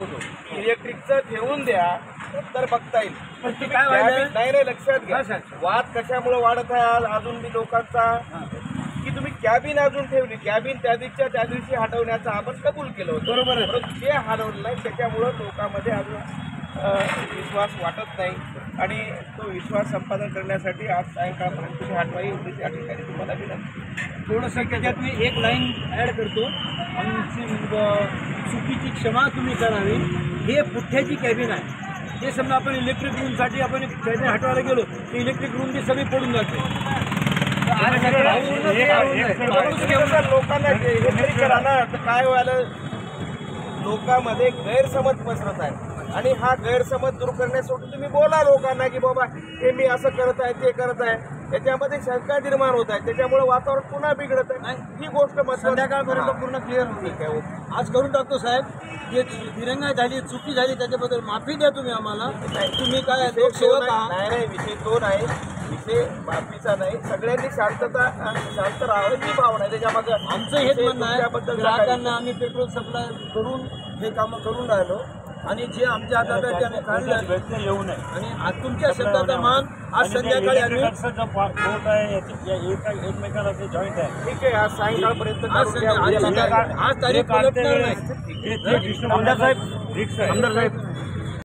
इलेक्ट्रिकचं ठेवून द्या तर बघता येईल. नाही लक्षात घ्या, वाद कशामुळे वाढत आहे अजून बी लोकांचा की तुम्ही कॅबिन अजून ठेवली, कॅबिन त्या दिवशी हटवण्याचं आपण कबूल केलं होतं, बरोबर आहे. परंतु जे हटवलं नाही त्याच्यामुळं लोकांमध्ये अजून विश्वास वाटत नाही आणि तो विश्वास संपादन करण्यासाठी आज सायंकाळपर्यंत तुम्ही हटवाई एवढीच या ठिकाणी तुम्हाला विनंती. थोडंसं त्याच्यात मी एक लाईन ॲड करतो. आमची चुकीची क्षमा तुम्ही करावी. हे पुठ्ठ्याची कॅबिन आहे. जे समजा आपण इलेक्ट्रिक रूमसाठी आपण कॅबिन हटवायला गेलो तर इलेक्ट्रिक रूम ती सगळी पडून जाते. लोकांना हे करा ना, तर काय व्हायला लोकांमध्ये गैरसमज पसरत आहे आणि हा गैरसमज दूर करण्यासाठी तुम्ही बोला लोकांना की बाबा हे मी असं करत आहे ते करत आहे, त्याच्यामध्ये शंका निर्माण होत आहे, त्याच्यामुळे वातावरण पुन्हा बिघडत आहे. ही गोष्ट संध्याकाळपर्यंत पूर्ण क्लिअर होईल. आज करून टाकतो साहेब. जे दिरंगाई झाली, चुकी झाली त्याच्याबद्दल माफी द्या तुम्ही आम्हाला. तुम्ही काय लोकसेवक आहात? नाही, विषय तो नाही, विषय माफीचा नाही. सगळ्यांनी शांत राहावं ही भावना आहे त्याच्यामध्ये. आमचं हेच म्हणणं आहे, ग्राहकांना आम्ही पेट्रोल सप्लाय करून हे कामं करून राहिलो आणि जे आमच्या हातात आहे ते आम्ही काढलं येऊ नये. आणि आज तुमच्या शब्दाचा मान आज संध्याकाळी आम्ही एकमेकाला ते जॉईंट आहे. ठीक आहे, आज सायंकाळपर्यंत आज तारीख पलटणार नाही. आमदार साहेब